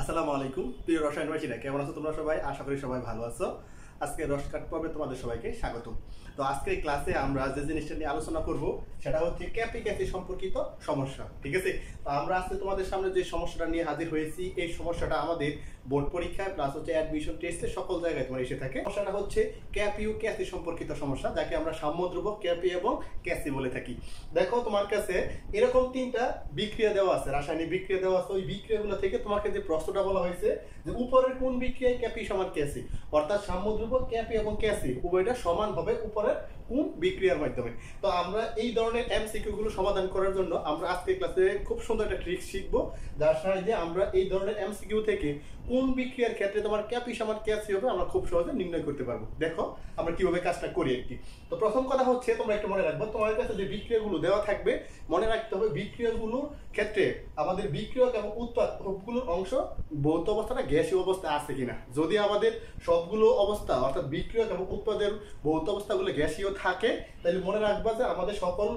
আসসালামু আলাইকুম প্রিয় রসায়নবাসীরা, কেমন আছো তোমরা সবাই? আশা করি সবাই ভালো আছো। আজকে রসকাট পর্বে তোমাদের সবাইকে স্বাগতম। তো আজকের এই ক্লাসে আমরা যে জিনিসটা নিয়ে আলোচনা করব সেটা হচ্ছে ক্যাপিক্যাসি সম্পর্কিত সমস্যা। ঠিক আছে, তো আমরা আজকে তোমাদের সামনে যে সমস্যাটা নিয়ে হাজির হয়েছি, এই সমস্যাটা আমাদের বোর্ড পরীক্ষায় প্লাস হচ্ছে অ্যাডমিশন টেস্টে সকল জায়গায় তোমার এসে থাকে। সমস্যাটা হচ্ছে ক্যাপিউ ক্যাসি সম্পর্কিত সমস্যা, যাকে আমরা সাম্যধ্রুবক ক্যাপি এবং ক্যাসি বলে থাকি। দেখো তোমার কাছে এরকম তিনটা বিক্রিয়া দেওয়া আছে, রাসায়নিক বিক্রিয়া দেওয়া আছে। ওই বিক্রিয়াগুলো থেকে তোমাকে যে প্রশ্নটা বলা হয়েছে যে উপরের কোন বিক্রিয়ায় ক্যাপি সমান ক্যাসি, অর্থাৎ সাম্যধ্রুবক ক্যাপি এবং ক্যাসি উভয়টা সমান হবে উপরের কোন বিক্রিয়ার মাধ্যমে। তো আমরা এই ধরনের এমসিকিউ গুলো সমাধান করার জন্য আমরা আজকে ক্লাসে খুব সুন্দর একটা ট্রিক শিখবো, যার সাহায্যে আমরা এই ধরনের এমসিকিউ থেকে কোন বিক্রিয়ার ক্ষেত্রে তোমার ক্যাপি সমান ক্যাসি হবে আমরা খুব সহজে নির্ণয় করতে পারবো। দেখো আমরা কিভাবে কাজটা করি একটি। তো প্রথম কথা হচ্ছে তোমরা একটু মনে রাখবো, তোমার কাছে যে বিক্রিয়াগুলো দেওয়া থাকবে মনে রাখতে হবে বিক্রিয়াগুলোর ক্ষেত্রে আমাদের বিক্রিয়ক এবং উৎপাদ সবগুলোর অংশ ভৌত অবস্থাটা গ্যাসীয় অবস্থা আছে কিনা। যদি আমাদের সবগুলো অবস্থা অর্থাৎ বিক্রিয়ক এবং উৎপাদের ভৌত অবস্থাগুলো গ্যাসীয় থাকে, তাহলে মনে রাখবা যে আমাদের সকল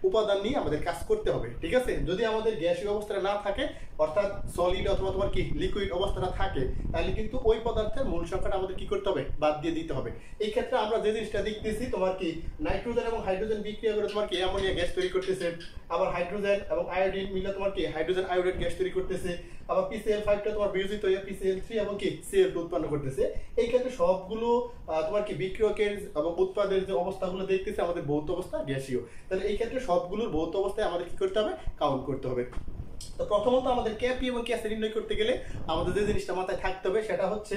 উপাদান নিয়ে আমাদের কাজ করতে হবে। ঠিক আছে, যদি আমাদের গ্যাসীয় অবস্থাটা না থাকে অর্থাৎ সলিড অথবা তোমার কি লিকুইড অবস্থাটা থাকে, তাহলে কিন্তু ওই পদার্থের মূল সংখ্যাটা আমাদের কি করতে হবে, বাদ দিয়ে দিতে হবে। এই ক্ষেত্রে আমরা যে জিনিসটা দেখতেছি তোমার কি নাইট্রোজেন এবং হাইড্রোজেন বিক্রিয়া করে তোমার কি অ্যামোনিয়া গ্যাস তৈরি করতেছে, আবার হাইড্রোজেন এবং আয়োডিন মিলে তোমার কি হাইড্রোজেন আয়োডাইড গ্যাস তৈরি করতেছে, আবার PCl5টা তোমার বিয়োজিত হয়ে PCl3 এবং কি Cl2 উৎপন্ন করতেছে। এই ক্ষেত্রে সবগুলো তোমার কি বিক্রিয়কের এবং উৎপাদের যে অবস্থাগুলো দেখতেছে আমাদের ভৌত অবস্থা গ্যাসীয়, তাহলে এই ক্ষেত্রে সবগুলোর ভৌত অবস্থায় আমাদের কি করতে হবে, কাউন্ট করতে হবে। তো প্রথমত আমাদের ক্যাপি এবং ক্যাসি নির্ণয় করতে গেলে আমাদের যে জিনিসটা মাথায় থাকতে হবে সেটা হচ্ছে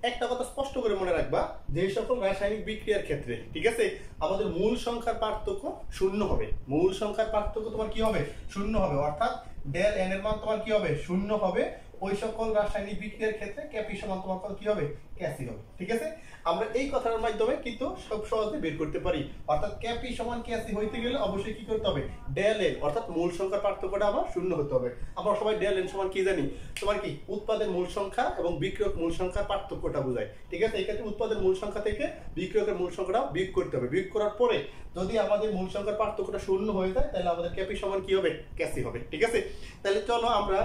একটা কথা স্পষ্ট করে মনে রাখবা, যে সকল রাসায়নিক বিক্রিয়ার ক্ষেত্রে ঠিক আছে আমাদের মূল সংখ্যার পার্থক্য শূন্য হবে। মূল সংখ্যার পার্থক্য তোমার কি হবে, শূন্য হবে, অর্থাৎ ডেল এন এর মান তোমার কি হবে, শূন্য হবে। ওই সকল রাসায়নিক বিক্রিয়ার ক্ষেত্রে ক্যাপি সমান তোমার কি হবে, ক্যাসি হবে। ঠিক আছে, আমরা এই কথার মাধ্যমে কিন্তু সব সহজে বের করতে পারি। অর্থাৎ ক্যাপি সমান ক্যাসি হইতে গেলে অবশ্যই কি করতে হবে, ডেল এন অর্থাৎ মূল সংখ্যার পার্থক্যটা আবার শূন্য হতে হবে। আমরা সবাই ডেল এন সমান কি জানি, তোমার কি উৎপাদের মূল সংখ্যা এবং বিক্রিয়ক মূল সংখ্যার পার্থক্যটা বোঝায়। ঠিক আছে, এই ক্ষেত্রে উৎপাদের মূল সংখ্যা থেকে বিক্রিয়কের মূল সংখ্যাটা বিয়োগ করতে হবে। বিয়োগ করার পরে যদি আমাদের মূল সংখ্যার পার্থক্যটা শূন্য হয়ে যায়, তাহলে আমাদের ক্যাপি সমান কি হবে, ক্যাসি হবে। ঠিক আছে, তাহলে চলো আমরা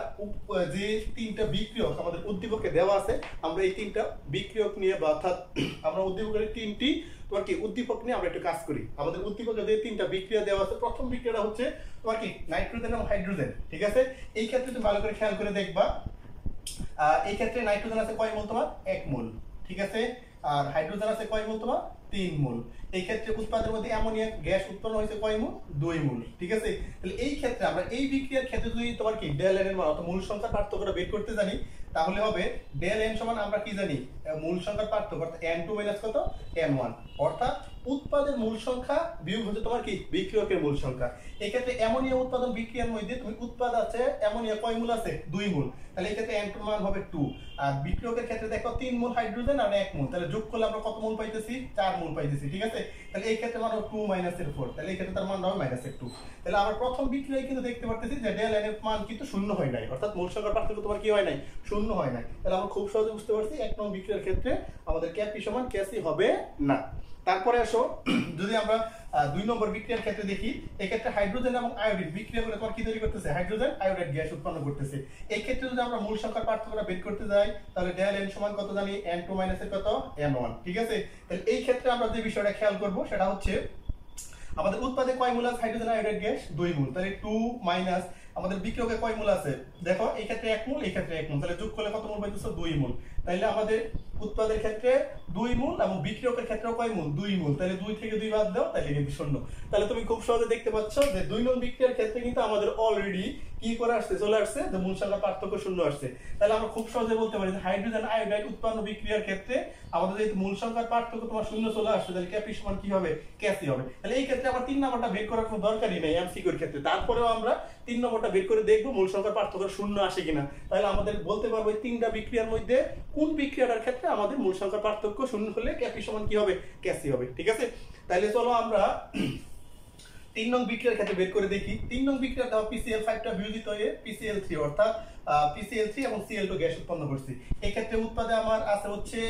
যে তিনটা বিক্রিয়ক আমাদের উদ্দীপকে দেওয়া আছে, আমরা এই তিনটা বিক্রিয়ক নিয়ে বা অর্থাৎ আমরা উদ্দীপকের তিনটি তোমার কি উদ্দীপক নিয়ে আমরা একটু কাজ করি। আমাদের উদ্দীপকে যে তিনটা বিক্রিয়া দেওয়া আছে, প্রথম বিক্রিয়াটা হচ্ছে তোমার কি নাইট্রোজেন এবং হাইড্রোজেন। ঠিক আছে, এই ক্ষেত্রে তুমি ভালো করে খেয়াল করে দেখবা, এই ক্ষেত্রে নাইট্রোজেন আছে কয় মোল, তোমার 1 মোল। ঠিক আছে, আর হাইড্রোজেন আছে কয় মোল, তোমার 3 মোল। এই ক্ষেত্রে উৎপাদের মধ্যে অ্যামোনিয়া গ্যাস উৎপন্ন হয়েছে কয় মোল, 2 মোল। ঠিক আছে, তাহলে এই ক্ষেত্রে আমরা এই বিক্রিয়ার ক্ষেত্রে যদি তোমার কি ডেল এন এর মান অর্থাৎ মূল সংখ্যার পার্থক্যটা বের করতে জানি, তাহলে হবে ডেল এন সমান আমরা কি জানি, মূল সংখ্যার পার্থক্য অর্থাৎ n2 মাইনাস কত, n1, অর্থাৎ উৎপাদের মূল সংখ্যা বিয়োগ হচ্ছে তোমার কি বিক্রিয়কের মূল সংখ্যা। এই ক্ষেত্রে অ্যামোনিয়া উৎপাদন বিক্রিয়ার মধ্যে তুমি উৎপাদ আছে অ্যামোনিয়া কয় মোল আছে, 2 মোল, তাহলে এই ক্ষেত্রে n2 মান হবে 2। আর বিক্রিয়কের ক্ষেত্রে দেখো 3 মোল হাইড্রোজেন আর 1 মোল, তাহলে যোগ করলে আমরা কত মোল পাইতেছি, 4 মোল পাইতেছি। ঠিক আছে, তাহলে এই ক্ষেত্রে মান হবে 2 মাইনাস এর 4, তাহলে এই ক্ষেত্রে তার মান হবে মাইনাস এর 2। তাহলে আমরা প্রথম বিক্রিয়ায় কিন্তু দেখতে পারতেছি যে ডেল এন এর মান কিন্তু শূন্য হয় নাই, অর্থাৎ মূল সংখ্যার পার্থক্য তোমার কি হয় নাই, শূন্য হয় নাই। তাহলে আমরা খুব সহজে বুঝতে পারছি এক নম্বর বিক্রিয়ার ক্ষেত্রে আমাদের ক্যাপি সমান ক্যাসি হবে না। তারপরে আসো যদি আমরা 2 নম্বর বিক্রিয়ার ক্ষেত্রে দেখি, এই ক্ষেত্রে হাইড্রোজেন এবং আয়োডিন বিক্রিয়া করে তোমার কি তৈরি করতেছে, হাইড্রোজেন আয়োডাইড গ্যাস উৎপন্ন করতেছে। এই ক্ষেত্রে যদি আমরা মূল সংখ্যার পার্থক্যটা বের করতে যাই, তাহলে ডেল এন সমান কত জানি, n2 মাইনাস এর কত, n1। ঠিক আছে, তাহলে এই ক্ষেত্রে আমরা যে বিষয়টা খেয়াল করব সেটা হচ্ছে আমাদের উৎপাদে কয় মোল আছে হাইড্রোজেন আয়োডাইড গ্যাস, 2 মোল, তাহলে 2 মাইনাস আমাদের বিক্রিয়কে কয় মোল আছে, দেখো এই ক্ষেত্রে 1 মোল, এই ক্ষেত্রে 1 মোল, তাহলে যোগ করলে কত মোল পাইতেছো, 2 মোল। তাহলে আমাদের উৎপাদের ক্ষেত্রে 2 মোল এবং বিক্রিয়কের ক্ষেত্রেও কয় মোল, 2 মোল, তাহলে 2 থেকে 2 বাদ দাও, তাহলে কিন্তু শূন্য। তাহলে তুমি খুব সহজে দেখতে পাচ্ছ যে 2 নং বিক্রিয়ার ক্ষেত্রে কিন্তু আমাদের অলরেডি কি করে আসছে, চলে আসছে যে মূল সংখ্যার পার্থক্য শূন্য আসছে। তাহলে আমরা খুব সহজে বলতে পারি যে হাইড্রোজেন আয়োডাইড উৎপন্ন বিক্রিয়ার ক্ষেত্রে আমাদের যেহেতু মূল সংখ্যার পার্থক্য তোমার শূন্য চলে আসছে, তাহলে ক্যাপি সমান কি হবে, ক্যাসি হবে। তাহলে এই ক্ষেত্রে আমরা 3 নম্বরটা বের করার কোনো দরকারই নেই এমসিকিউর ক্ষেত্রে। তারপরেও আমরা 3 নম্বরটা বের করে দেখবো মূল সংখ্যার পার্থক্য শূন্য আসে কিনা। তাহলে আমাদের বলতে পারবো এই তিনটা বিক্রিয়ার মধ্যে কোন বিক্রিয়াটার ক্ষেত্রে আমাদের মূল সংখ্যার পার্থক্য শূন্য হলে ক্যাপি সমান কি হবে, ক্যাসি হবে। ঠিক আছে, তাহলে চলো আমরা 3 নং বিক্রিয়ার ক্ষেত্রে বের করে দেখি। 3 নং বিক্রিয়া দাও PCl5টা বিয়োজিত হয়ে PCl3 অর্থাৎ PCl3 এবং Cl2 গ্যাস উৎপন্ন করছে। এই ক্ষেত্রে উৎপাদে আমার আছে হচ্ছে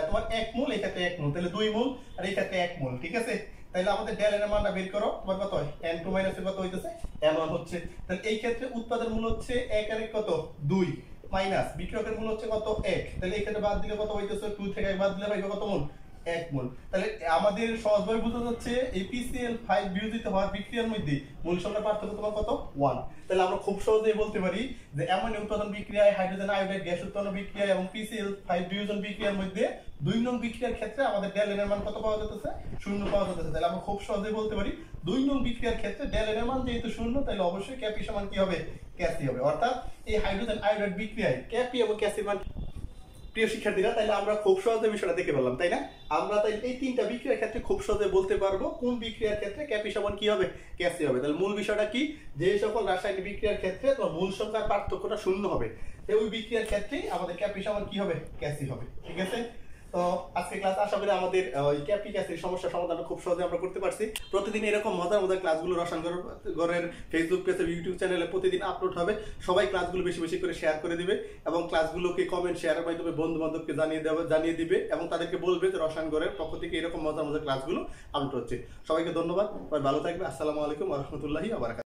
তোমার 1 মোল, এই ক্ষেত্রে 1 মোল, তাহলে 2 মোল, আর এই ক্ষেত্রে 1 মোল। ঠিক আছে, তাহলে আমাদের ডেল এর মানটা বের করো, তোমার কত হয়, n2 মাইনাস কত হইতেছে, n1 হচ্ছে। তাহলে এই ক্ষেত্রে উৎপাদের মূল হচ্ছে 1 আর 1 কত, 2, মাইনাস বিক্রিয়কের মূল হচ্ছে কত 1, তাহলে এখানে বাদ দিলে কত হইতেছে 2 থেকে 1 বাদ দিলে পাইবে কত মোল 1 মোল। তাহলে আমাদের সহজভাবে বোঝা যাচ্ছে এই PCl5 বিয়োজিত হওয়ার বিক্রিয়ার মধ্যে মূল সংখ্যার পার্থক্য তোমার কত 1। তাহলে আমরা খুব সহজেই বলতে পারি যে অ্যামোনিয়া উৎপাদন বিক্রিয়ায়, হাইড্রোজেন আয়োডাইড গ্যাস উৎপন্ন বিক্রিয়ায় এবং PCl5 বিয়োজন বিক্রিয়ার মধ্যে 2 নং বিক্রিয়ার ক্ষেত্রে আমাদের ডেল এর মান কত পাওয়া যাচ্ছে 0 পাওয়া যাচ্ছে। তাহলে আমরা খুব সহজেই বলতে পারি 2 নং বিক্রিয়ার ক্ষেত্রে ডেল এর মান যেহেতু 0, তাহলে অবশ্যই ক্যাপি সমান কি হবে ক্যাসি হবে। অর্থাৎ এই হাইড্রোজেন আয়োডাইড বিক্রিয়ায় ক্যাপি এবং ক্যাসির মান, প্রিয় শিক্ষার্থীরা, তাইলে আমরা খুব সহজে বিষয়টা দেখে পেলাম, তাই না? আমরা তাই এই তিনটা বিক্রিয়ার ক্ষেত্রে খুব সহজে বলতে পারবো কোন বিক্রিয়ার ক্ষেত্রে ক্যাপি সমান কি হবে ক্যাসি হবে। তাহলে মূল বিষয়টা কি, যে সকল রাসায়নিক বিক্রিয়ার ক্ষেত্রে তোমার মূল সংখ্যার পার্থক্যটা 0 হবে, ওই বিক্রিয়ার ক্ষেত্রেই আমাদের ক্যাপি সমান কি হবে ক্যাসি হবে। ঠিক আছে? তো আজকে ক্লাস আশা করি আমাদের ওই ক্যাপি ক্যাসির সমস্যা সমাধান খুব সহজে আমরা করতে পারছি। প্রতিদিন এরকম মজার মজার ক্লাসগুলো রসায়নগরের ফেসবুক পেজে, ইউটিউব চ্যানেলে প্রতিদিন আপলোড হবে। সবাই ক্লাসগুলো বেশি বেশি করে শেয়ার করে দিবে এবং ক্লাসগুলোকে কমেন্ট শেয়ারের মাধ্যমে বন্ধু বান্ধবকে জানিয়ে দিবে এবং তাদেরকে বলবে যে রসায়নগরের পক্ষ থেকে এরকম মজার মজার ক্লাসগুলো আপলোড হচ্ছে। সবাইকে ধন্যবাদ, সবাই ভালো থাকবে। আসসালামু আলাইকুম ওয়া রাহমাতুল্লাহি ওয়া বারাকাতুহু।